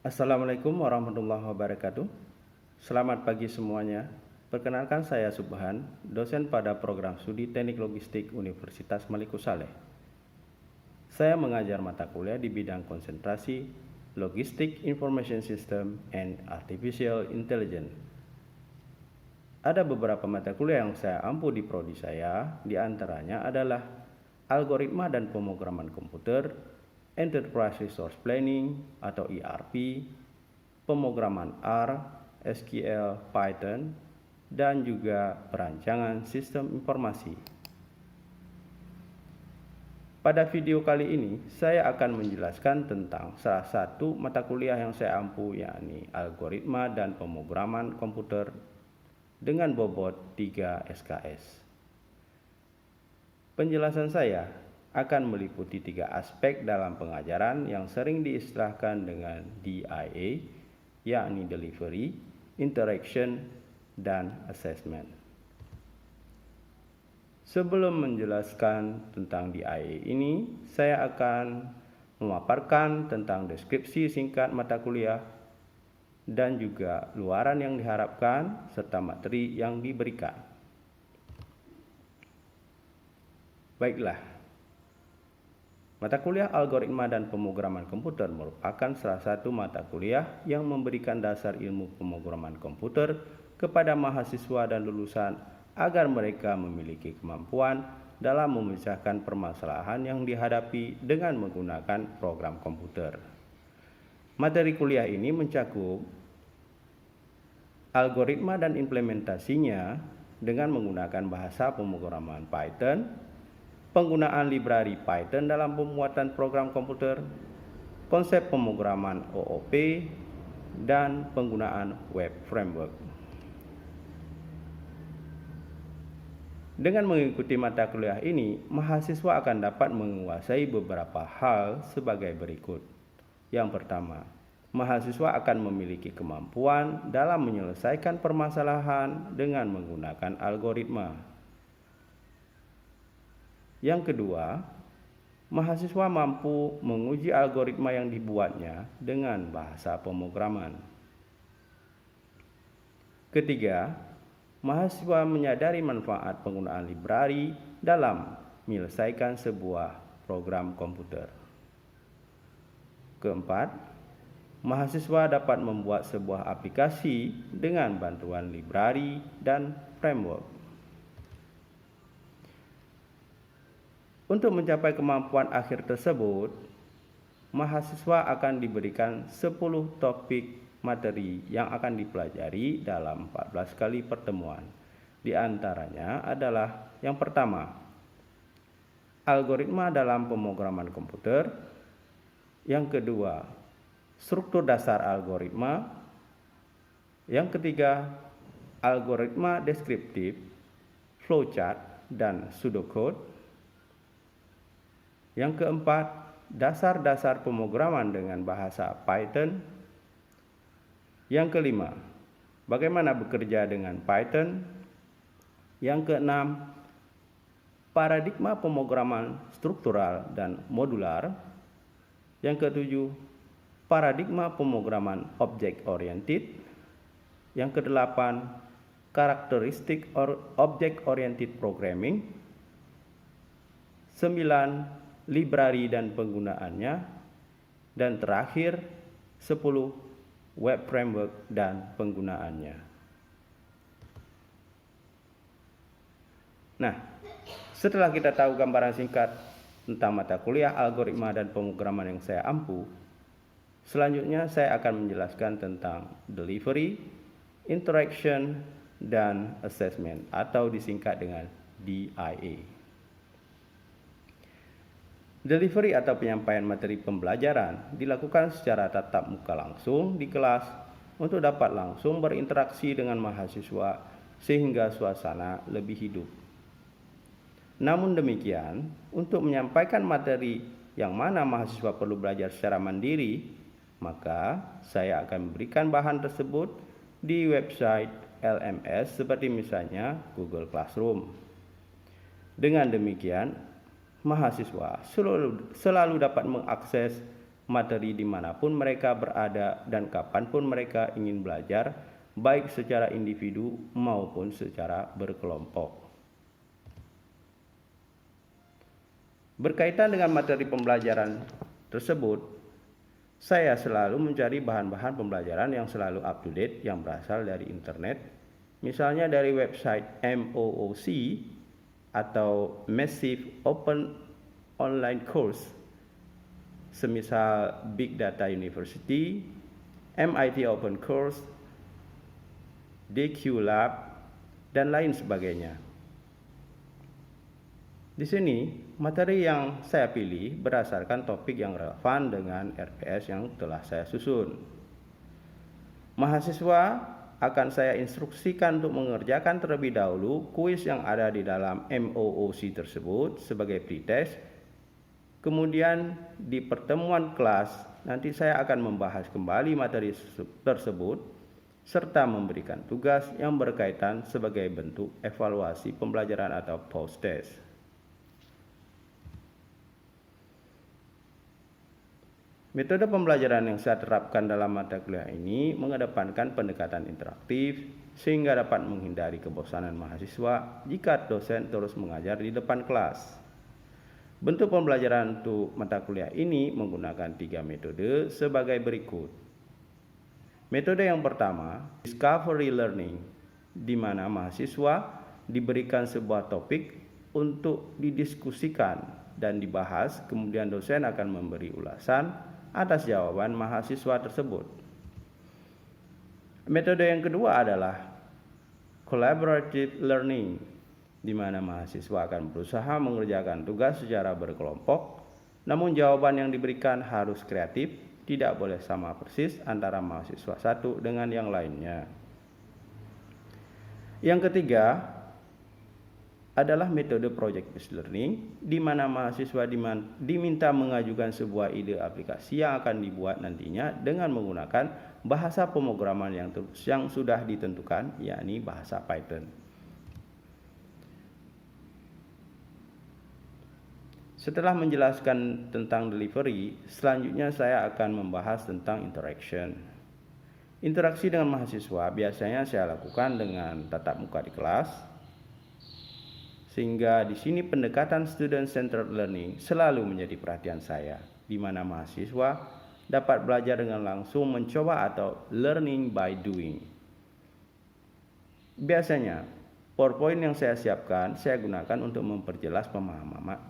Assalamualaikum warahmatullahi wabarakatuh. Selamat pagi semuanya. Perkenalkan saya Subhan, dosen pada program studi Teknik Logistik Universitas Maliku Saleh. Saya mengajar mata kuliah di bidang konsentrasi Logistic Information System and Artificial Intelligence. Ada beberapa mata kuliah yang saya ampu di prodi saya, di antaranya adalah Algoritma dan Pemrograman Komputer, Enterprise Resource Planning atau ERP, pemrograman R, SQL, Python, dan juga perancangan sistem informasi. Pada video kali ini, saya akan menjelaskan tentang salah satu mata kuliah yang saya ampu, yakni Algoritma dan Pemrograman Komputer dengan bobot 3 SKS. Penjelasan saya akan meliputi 3 aspek dalam pengajaran yang sering diistilahkan dengan DIA, yakni Delivery, Interaction, dan Assessment. Sebelum menjelaskan tentang DIA ini, saya akan memaparkan tentang deskripsi singkat mata kuliah dan juga luaran yang diharapkan serta materi yang diberikan. Baiklah, mata kuliah Algoritma dan Pemrograman Komputer merupakan salah satu mata kuliah yang memberikan dasar ilmu pemrograman komputer kepada mahasiswa dan lulusan agar mereka memiliki kemampuan dalam memecahkan permasalahan yang dihadapi dengan menggunakan program komputer. Materi kuliah ini mencakup algoritma dan implementasinya dengan menggunakan bahasa pemrograman Python, penggunaan librari Python dalam pembuatan program komputer, konsep pemrograman OOP, dan penggunaan web framework. Dengan mengikuti mata kuliah ini, mahasiswa akan dapat menguasai beberapa hal sebagai berikut. Yang pertama, mahasiswa akan memiliki kemampuan dalam menyelesaikan permasalahan dengan menggunakan algoritma. Yang kedua, mahasiswa mampu menguji algoritma yang dibuatnya dengan bahasa pemrograman. Ketiga, mahasiswa menyadari manfaat penggunaan librari dalam menyelesaikan sebuah program komputer. Keempat, mahasiswa dapat membuat sebuah aplikasi dengan bantuan librari dan framework. Untuk mencapai kemampuan akhir tersebut, mahasiswa akan diberikan 10 topik materi yang akan dipelajari dalam 14 kali pertemuan. Di antaranya adalah yang pertama, algoritma dalam pemrograman komputer. Yang kedua, struktur dasar algoritma. Yang ketiga, algoritma deskriptif, flowchart, dan pseudocode. Yang keempat, dasar-dasar pemrograman dengan bahasa Python. Yang kelima, bagaimana bekerja dengan Python. Yang keenam, paradigma pemrograman struktural dan modular. Yang ketujuh, paradigma pemrograman object oriented. Yang kedelapan, karakteristik object oriented programming. 9, librari dan penggunaannya, dan terakhir 10, web framework dan penggunaannya. Nah, setelah kita tahu gambaran singkat tentang mata kuliah algoritma dan pemrograman yang saya ampu, selanjutnya saya akan menjelaskan tentang delivery, interaction, dan assessment atau disingkat dengan DIA. Delivery atau penyampaian materi pembelajaran dilakukan secara tatap muka langsung di kelas untuk dapat langsung berinteraksi dengan mahasiswa sehingga suasana lebih hidup. Namun demikian, untuk menyampaikan materi yang mana mahasiswa perlu belajar secara mandiri, maka saya akan memberikan bahan tersebut di website LMS seperti misalnya Google Classroom. Dengan demikian, mahasiswa selalu dapat mengakses materi dimanapun mereka berada dan kapanpun mereka ingin belajar, baik secara individu maupun secara berkelompok. Berkaitan dengan materi pembelajaran tersebut, saya selalu mencari bahan-bahan pembelajaran yang selalu up to date yang berasal dari internet, misalnya dari website MOOC atau Massive Open Online Course, semisal Big Data University, MIT Open Course, DQ Lab, dan lain sebagainya. Di sini, materi yang saya pilih berdasarkan topik yang relevan dengan RPS yang telah saya susun. Mahasiswa akan saya instruksikan untuk mengerjakan terlebih dahulu kuis yang ada di dalam MOOC tersebut sebagai pretest. Kemudian di pertemuan kelas nanti saya akan membahas kembali materi tersebut serta memberikan tugas yang berkaitan sebagai bentuk evaluasi pembelajaran atau post-test. Metode pembelajaran yang saya terapkan dalam mata kuliah ini mengedepankan pendekatan interaktif sehingga dapat menghindari kebosanan mahasiswa jika dosen terus mengajar di depan kelas. Bentuk pembelajaran untuk mata kuliah ini menggunakan 3 metode sebagai berikut. Metode yang pertama, discovery learning, di mana mahasiswa diberikan sebuah topik untuk didiskusikan dan dibahas, kemudian dosen akan memberi ulasan atas jawaban mahasiswa tersebut. Metode yang kedua adalah collaborative learning, di mana mahasiswa akan berusaha mengerjakan tugas secara berkelompok, namun jawaban yang diberikan harus kreatif, tidak boleh sama persis antara mahasiswa satu dengan yang lainnya. Yang ketiga adalah metode project-based learning, di mana mahasiswa diminta mengajukan sebuah ide aplikasi yang akan dibuat nantinya dengan menggunakan bahasa pemrograman yang sudah ditentukan, yakni bahasa Python. Setelah menjelaskan tentang delivery, selanjutnya saya akan membahas tentang interaction. Interaksi dengan mahasiswa biasanya saya lakukan dengan tatap muka di kelas, sehingga di sini pendekatan student-centered learning selalu menjadi perhatian saya, di mana mahasiswa dapat belajar dengan langsung mencoba atau learning by doing. Biasanya, PowerPoint yang saya siapkan saya gunakan untuk memperjelas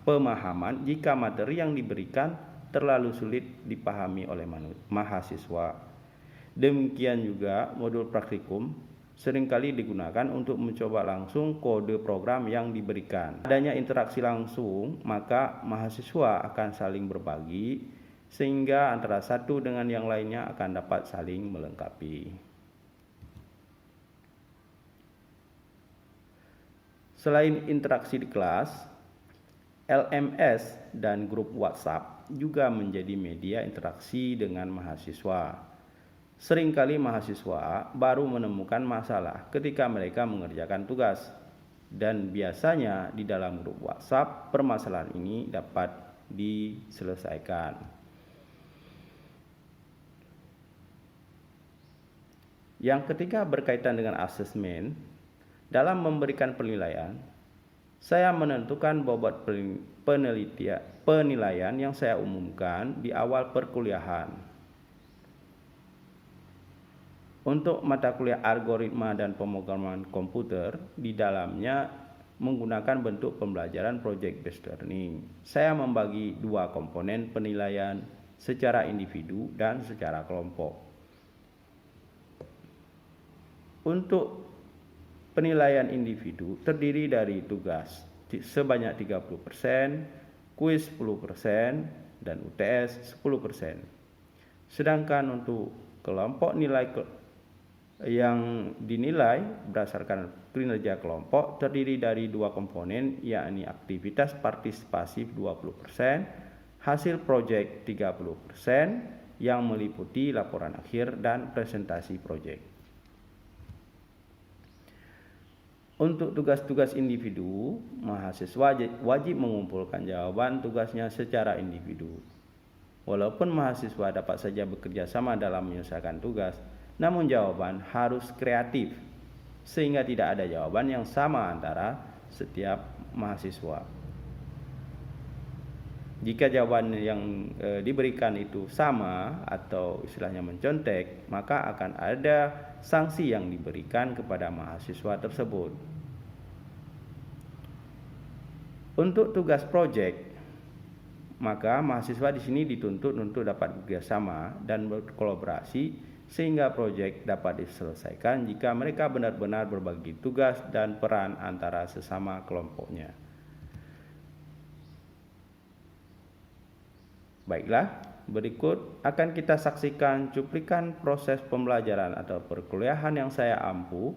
pemahaman jika materi yang diberikan terlalu sulit dipahami oleh mahasiswa. Demikian juga modul praktikum seringkali digunakan untuk mencoba langsung kode program yang diberikan. Adanya interaksi langsung, maka mahasiswa akan saling berbagi sehingga antara satu dengan yang lainnya akan dapat saling melengkapi. Selain interaksi di kelas, LMS dan grup WhatsApp juga menjadi media interaksi dengan mahasiswa. Seringkali mahasiswa baru menemukan masalah ketika mereka mengerjakan tugas, dan biasanya di dalam grup WhatsApp permasalahan ini dapat diselesaikan. Yang ketiga berkaitan dengan asesmen. Dalam memberikan penilaian, saya menentukan bobot penilaian yang saya umumkan di awal perkuliahan. Untuk mata kuliah algoritma dan pemrograman komputer, di dalamnya menggunakan bentuk pembelajaran project-based learning. Saya membagi 2 komponen penilaian secara individu dan secara kelompok. Untuk penilaian individu terdiri dari tugas sebanyak 30%, kuis 10%, dan UTS 10%. Sedangkan untuk kelompok nilai yang dinilai berdasarkan kinerja kelompok terdiri dari 2 komponen, yakni aktivitas partisipasi 20%, hasil proyek 30% yang meliputi laporan akhir dan presentasi proyek. Untuk tugas-tugas individu, mahasiswa wajib mengumpulkan jawaban tugasnya secara individu. Walaupun mahasiswa dapat saja bekerja sama dalam menyelesaikan tugas, namun jawaban harus kreatif, sehingga tidak ada jawaban yang sama antara setiap mahasiswa. Jika jawaban yang diberikan itu sama atau istilahnya mencontek, maka akan ada sanksi yang diberikan kepada mahasiswa tersebut. Untuk tugas proyek, maka mahasiswa di sini dituntut untuk dapat bekerjasama dan berkolaborasi sehingga proyek dapat diselesaikan jika mereka benar-benar berbagi tugas dan peran antara sesama kelompoknya. Baiklah, berikut akan kita saksikan cuplikan proses pembelajaran atau perkuliahan yang saya ampu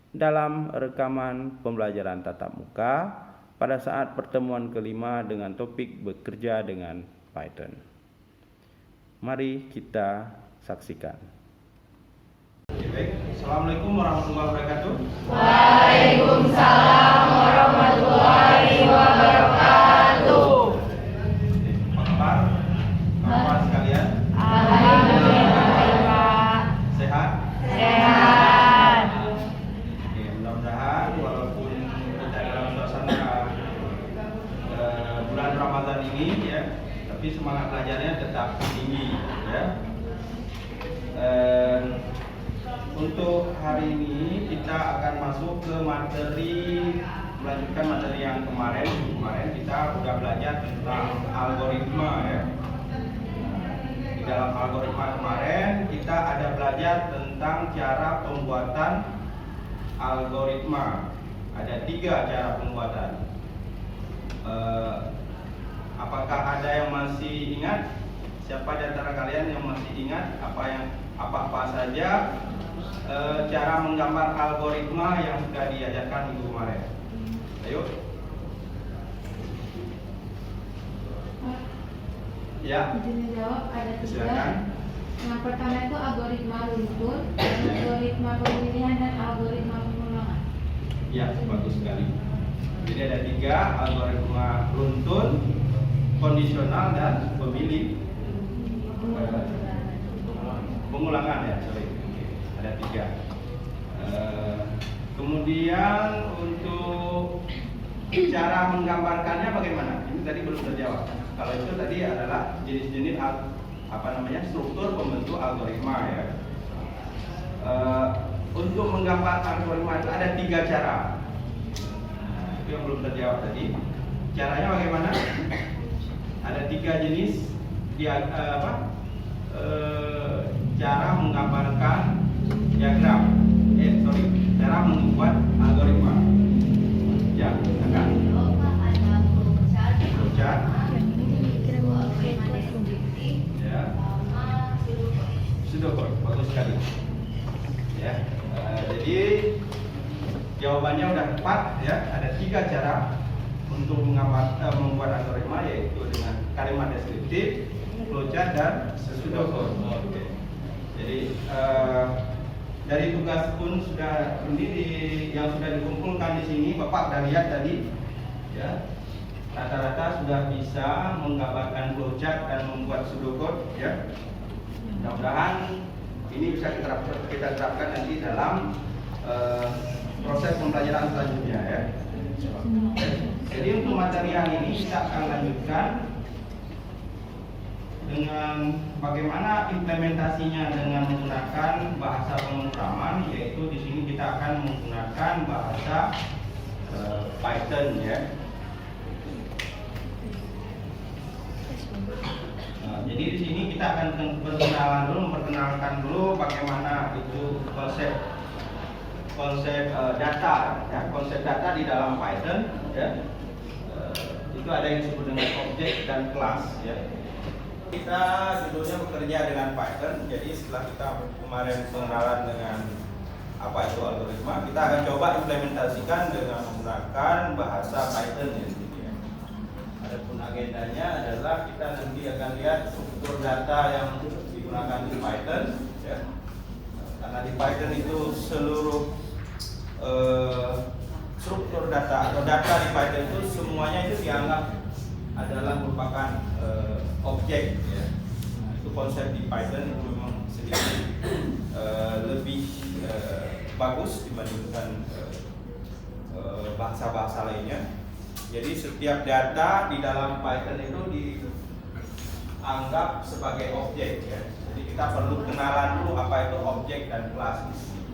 dalam rekaman pembelajaran tatap muka pada saat pertemuan kelima dengan topik bekerja dengan Python. Mari kita saksikan. Baik, Assalamualaikum warahmatullahi wabarakatuh. Waalaikumsalam warahmatullahi wabarakatuh. Apa kabar? Bapak sekalian? Alhamdulillah. Sehat? Sehat. Oke, mudah-mudahan walaupun kita dalam suasana bulan Ramadan ini ya, tapi semangat belajarnya tetap tinggi ya. Untuk hari ini kita akan masuk ke melanjutkan materi yang kemarin. Kemarin kita sudah belajar tentang algoritma ya. Di dalam algoritma kemarin kita ada belajar tentang cara pembuatan algoritma. Ada 3 cara pembuatan. Apakah ada yang masih ingat? Siapa di antara kalian yang masih ingat apa saja cara menggambar algoritma yang sudah diajarkan minggu kemarin? Ayo. Ya. Izin jawab ada 3. Silakan. Yang pertama itu algoritma runtun, algoritma pemilihan dan algoritma pengulangan. Ya, bagus sekali. Jadi ada 3, algoritma runtun, kondisional dan pemilih. Pengulangan ya, sorry. Ada 3. Kemudian untuk cara menggambarkannya bagaimana? Ini tadi belum terjawab. Kalau itu tadi adalah jenis-jenis struktur pembentuk algoritma ya. Untuk menggambar algoritma itu ada 3 cara. Itu yang belum terjawab tadi. Caranya bagaimana? Ada 3 jenis cara menggambarkan diagram. Cara membuat algoritma. Ya, silakan. Flowchart. Ya. Pseudocode, bagus sekali. Ya. Jadi jawabannya udah tepat ya. Ada 3 cara untuk membuat algoritma, yaitu dengan kalimat deskriptif, flowchart dan pseudocode. Oke. Jadi dari tugas pun sudah yang sudah dikumpulkan di sini, Bapak sudah lihat tadi, ya, rata-rata sudah bisa menggambarkan flowchart dan membuat pseudocode, ya. Mudah-mudahan ini bisa kita terapkan nanti dalam proses pembelajaran selanjutnya, ya. Jadi untuk materi hari ini kita akan lanjutkan dengan bagaimana implementasinya dengan menggunakan bahasa pemrograman, yaitu di sini kita akan menggunakan bahasa Python ya. Jadi di sini kita akan memperkenalkan dulu bagaimana itu konsep data ya, konsep data di dalam Python ya. Itu ada yang disebut dengan objek dan kelas ya. Kita judulnya bekerja dengan Python. Jadi setelah kita kemarin pengenalan dengan apa itu algoritma, kita akan coba implementasikan dengan menggunakan bahasa Python ya. Adapun agendanya adalah kita nanti akan lihat struktur data yang digunakan di Python ya. Karena di Python itu seluruh struktur data atau data di Python itu semuanya itu dianggap adalah merupakan objek ya. untuk konsep di Python itu memang sedikit lebih bagus dibandingkan bahasa-bahasa lainnya. Jadi setiap data di dalam Python itu dianggap sebagai objek ya. Jadi kita perlu kenalan dulu apa itu objek dan kelas di sini.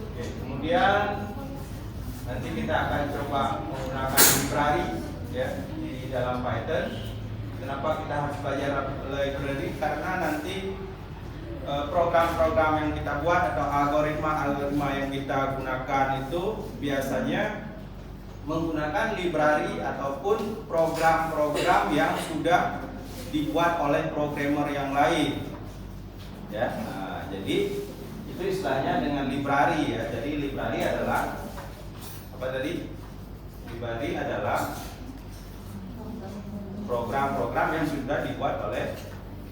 Oke, kemudian nanti kita akan coba menggunakan library ya di dalam Python. Kenapa kita harus belajar library? Karena nanti program-program yang kita buat atau algoritma yang kita gunakan itu biasanya menggunakan library ataupun program-program yang sudah dibuat oleh programmer yang lain ya. Nah, jadi itu istilahnya dengan library ya. Jadi library adalah apa tadi? Library adalah program-program yang sudah dibuat oleh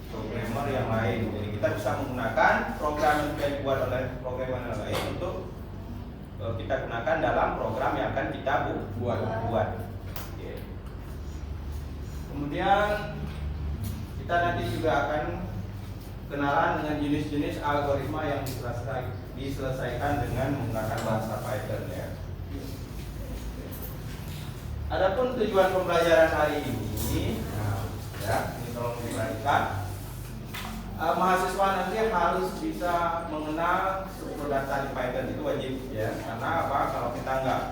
programmer yang lain. Jadi kita bisa menggunakan program yang sudah dibuat oleh programmer yang lain untuk kita gunakan dalam program yang akan kita buat. Oke. Kemudian kita nanti juga akan kenalan dengan jenis-jenis algoritma yang diselesaikan dengan menggunakan bahasa Python ya. Adapun tujuan pembelajaran hari ini, ini tolong diperhatikan. Mahasiswa nanti harus bisa mengenal struktur data di Python, itu wajib ya. Karena apa? Kalau kita nggak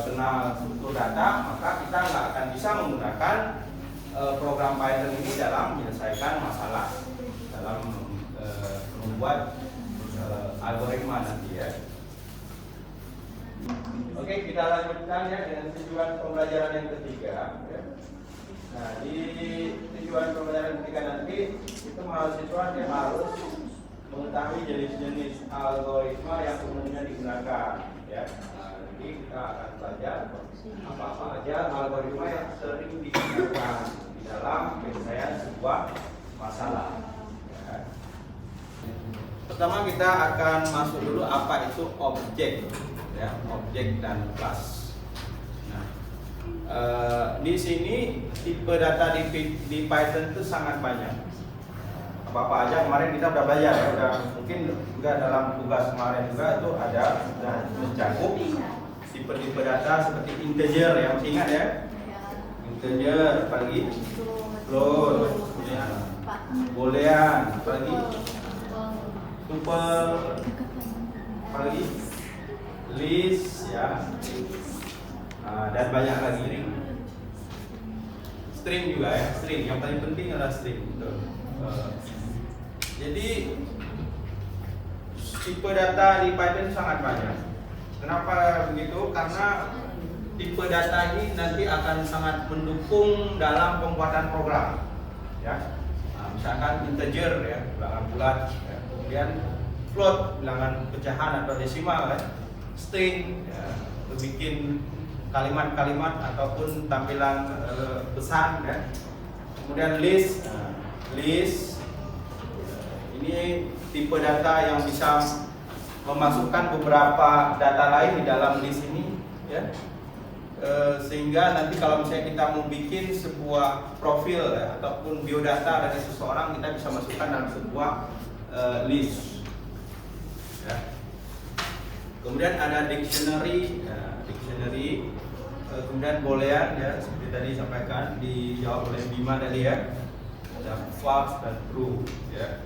kenal struktur data, maka kita nggak akan bisa menggunakan program Python ini dalam menyelesaikan masalah, dalam membuat algoritma nanti ya. Oke, kita lanjutkan ya dengan tujuan pembelajaran yang ketiga ya. Nah, di tujuan pembelajaran ketiga nanti itu mahasiswa dia harus mengetahui jenis-jenis algoritma yang umumnya digunakan ya. Nah, jadi kita akan belajar apa-apa aja algoritma yang sering digunakan di dalam penyelesaian sebuah masalah ya. Pertama kita akan masuk dulu apa itu objek ya, objek dan kelas. Di sini tipe data di Python itu sangat banyak. Apa-apa aja kemarin kita udah belajar ya, udah mungkin juga dalam tugas kemarin juga itu ada sudah mencakup tipe-tipe data seperti integer ya, masih ingat ya? Integer, apalagi float, boolean, apalagi tuple, apalagi list ya. Dan banyak lagi string juga ya, string yang paling penting adalah string. Jadi tipe data di Python sangat banyak. Kenapa begitu? Karena tipe data ini nanti akan sangat mendukung dalam pembuatan program ya. Misalkan integer ya, bilangan bulat ya. Kemudian float, bilangan pecahan atau desimal ya. String ya, bikin kalimat-kalimat ataupun tampilan pesan ya. Kemudian list, ini tipe data yang bisa memasukkan beberapa data lain di dalam list ini ya. Sehingga nanti kalau misalnya kita mau bikin sebuah profil ya, ataupun biodata dari seseorang, kita bisa masukkan dalam sebuah list ya. Kemudian ada dictionary ya, kemudian boolean ya, seperti tadi sampaikan dijawab oleh Bima tadi ya, ada false dan true ya.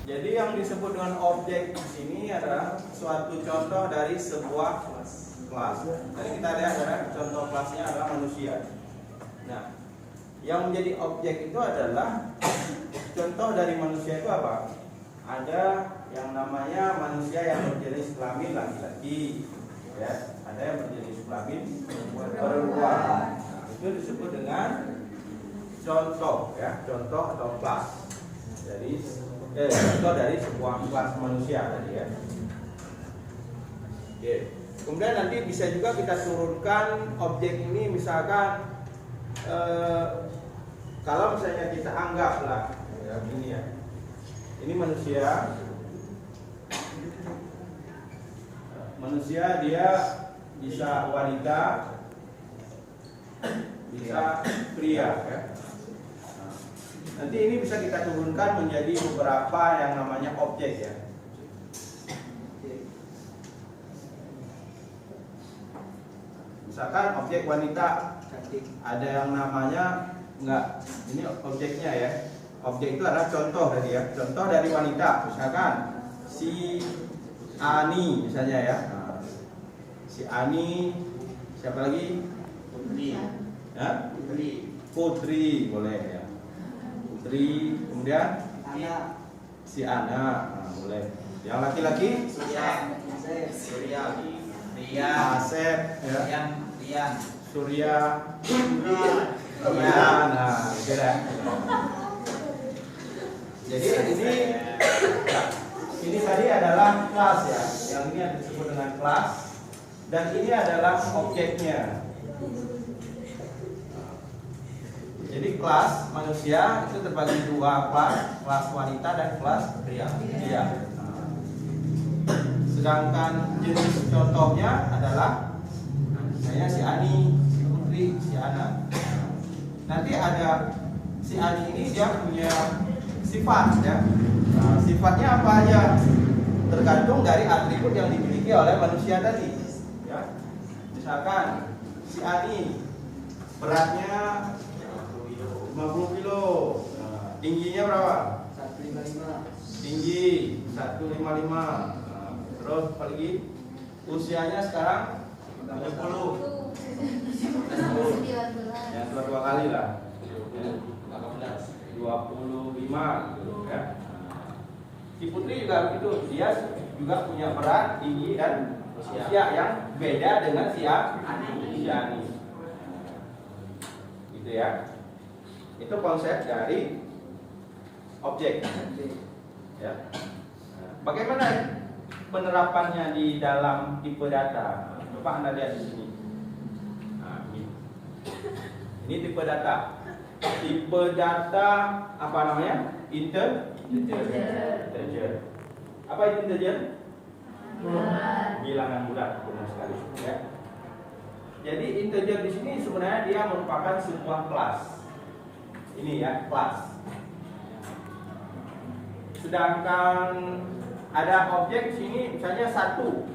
Jadi yang disebut dengan objek di sini adalah suatu contoh dari sebuah kelas. Jadi kita lihat ya, contoh kelasnya adalah manusia. Nah, yang menjadi objek itu adalah contoh dari manusia itu apa? Ada yang namanya manusia yang berjenis kelamin laki-laki ya, ada yang berjenis kelamin perempuan. Nah, itu disebut dengan contoh ya, contoh atau kelas. Jadi contoh dari sebuah kelas manusia tadi ya. Oke. Kemudian nanti bisa juga kita turunkan objek ini, misalkan kalau misalnya kita anggaplah ya begini ya. Ini manusia dia bisa wanita, bisa pria ya. Nah, Nanti ini bisa kita turunkan menjadi beberapa yang namanya objek ya. Misalkan objek wanita, ada yang namanya ini objeknya ya. Objek itu adalah contoh tadi ya. Contoh dari wanita, misalkan si Ani misalnya ya. Nah, si Ani, siapa lagi? Putri. Ya? Putri boleh ya. Putri, kemudian si Ana, nah, boleh. Yang laki-laki? Surya. Asep, ya. Rian. Surya, Rian, nah, gitu ya. Jadi ini tadi adalah kelas ya, yang ini yang disebut dengan kelas, dan ini adalah objeknya. Jadi kelas manusia itu terbagi dua kelas wanita dan kelas pria. Sedangkan jenis contohnya adalah saya si Ani, si Putri, si Ana. Nanti ada si Ani ini dia punya sifat ya. Nah, sifatnya apa aja? Tergantung dari atribut yang dimiliki oleh manusia tadi. Ya. Misalkan si Ani beratnya 50 kilo. Nah, tingginya berapa? 155. Tinggi 155. Terus apa lagi? Usianya sekarang 70. Ya, dua kali lah. 25 gitu ya. Si Putri juga begitu. Dia juga punya berat, tinggi dan usia yang beda dengan si Ani. Gitu ya. Itu konsep dari objek. Ya. Bagaimana penerapannya di dalam tipe data? Coba Anda lihat di sini. Nah, ini tipe data. Tipe data apa namanya? Integer. Apa itu integer? Bilangan bulat, benar sekali. Ya. Jadi integer di sini sebenarnya dia merupakan sebuah kelas. Ini ya, kelas. Sedangkan ada objek di sini misalnya 1.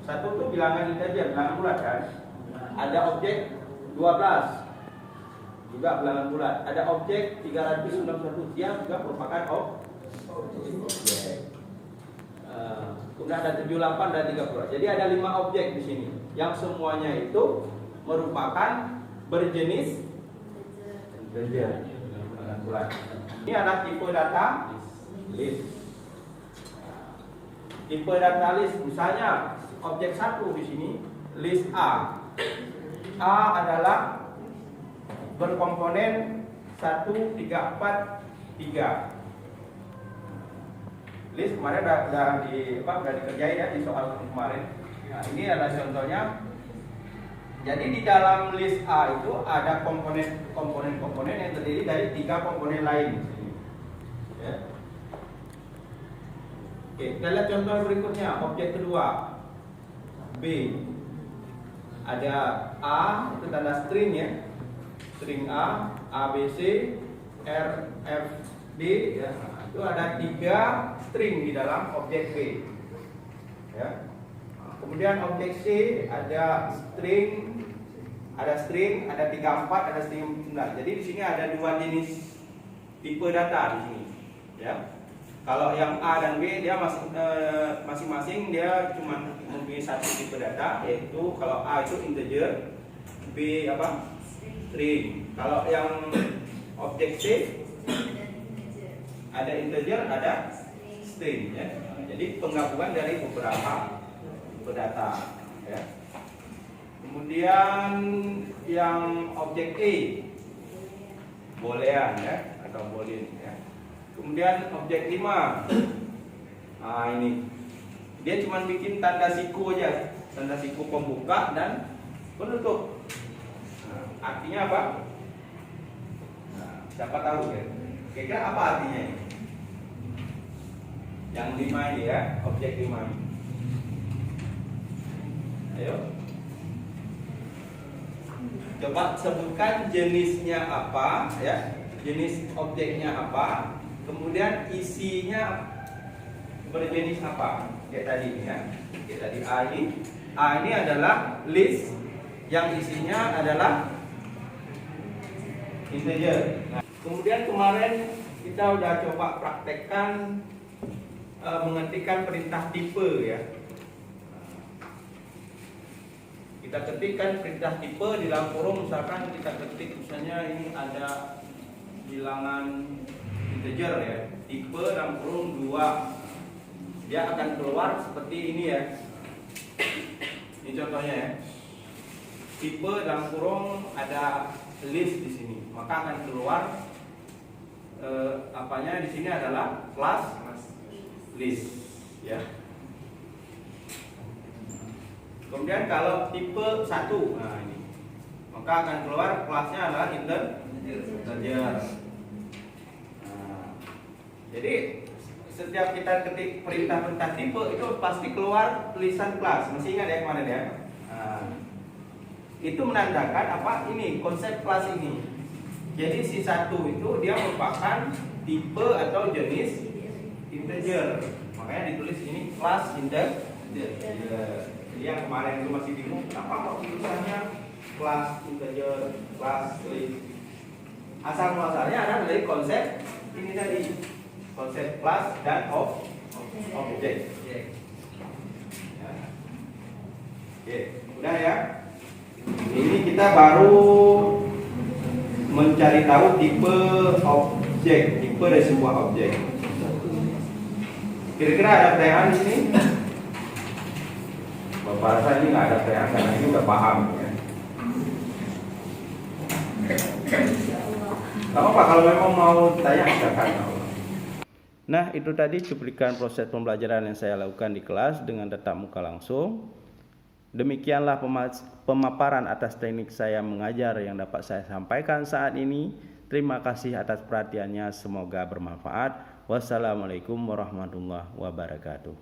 1 itu bilangan integer, bilangan bulat kan? Ada objek 12. Juga bilangan bulat. Ada objek 391, dia juga merupakan objek. Kemudian ada 78 dan 30. Jadi ada 5 objek di sini yang semuanya itu merupakan berjenis integer, bilangan bulat. Ini adalah tipe data list. Tipe data list misalnya objek 1 di sini list A. A adalah berkomponen 1, 3, 4, 3. List kemarin udah dikerjain ya di soal kemarin. Nah, ini adalah contohnya. Jadi di dalam list A itu ada komponen yang terdiri dari 3 komponen lain. Ya. Oke, kita lihat contoh berikutnya. Objek kedua B. Ada A, itu tanda string ya. String A, ABC, R, F, D ya. Nah, itu ada 3 string di dalam objek B. Ya. Nah, kemudian objek C ada string, ada 34, ada string 9. Jadi di sini ada 2 jenis tipe data di sini. Ya. Kalau yang A dan B dia masing-masing dia cuma mempunyai 1 tipe data, yaitu kalau A itu integer, B apa? String. Kalau yang objek C ada integer, ada string ya. Jadi penggabungan dari beberapa tipe data ya. Kemudian yang objek E boolean ya atau boolean ya. Kemudian objek 5. Nah, ini. Dia cuma bikin tanda siku aja. Tanda siku pembuka dan penutup. Nah, artinya apa? Nah, siapa tahu ya? Kira-kira apa artinya ini? Yang 5 ini ya, objek 5 ini. Ayo. Coba sebutkan jenisnya apa ya. jenis objeknya apa, kemudian isinya berjenis apa. Kayak tadi ya. Kayak tadi A ini adalah list yang isinya adalah integer. Nah, kemudian kemarin kita udah coba praktekkan mengetikkan perintah tipe ya. Kita ketikkan perintah tipe di dalam kurung, misalkan kita ketik misalnya ini ada bilangan integer ya, tipe dalam kurung 2, dia akan keluar seperti ini ya. Ini contohnya ya, tipe dalam kurung ada list di sini, maka akan keluar apanya di sini adalah kelas list ya. Kemudian kalau tipe 1, nah ini, maka akan keluar kelasnya adalah integer. Nah, jadi setiap kita ketik perintah-perintah tipe itu pasti keluar tulisan kelas. Masih ingat ya kemarin ya? Nah, itu menandakan apa? Ini konsep kelas ini. Jadi si 1 itu dia merupakan tipe atau jenis integer. Makanya ditulis ini kelas integer. Jadi yang kemarin itu masih bingung, kenapa kok tulisannya kelas integer, kelas list. Asal muasalnya ada dari konsep ini tadi, konsep kelas dan objek. Ya. Oke, udah ya. Ini kita baru mencari tahu tipe objek, tipe dari sebuah objek. Kira-kira ada pertanyaan di sini? Bapak rasa ini nggak ada pertanyaan karena ini udah paham ya. Gak apa-apa, kalau memang mau tanya silakan. Nah, itu tadi cuplikan proses pembelajaran yang saya lakukan di kelas dengan tatap muka langsung. Demikianlah pemaparan atas teknik saya mengajar yang dapat saya sampaikan saat ini. Terima kasih atas perhatiannya, semoga bermanfaat. Wassalamualaikum warahmatullahi wabarakatuh.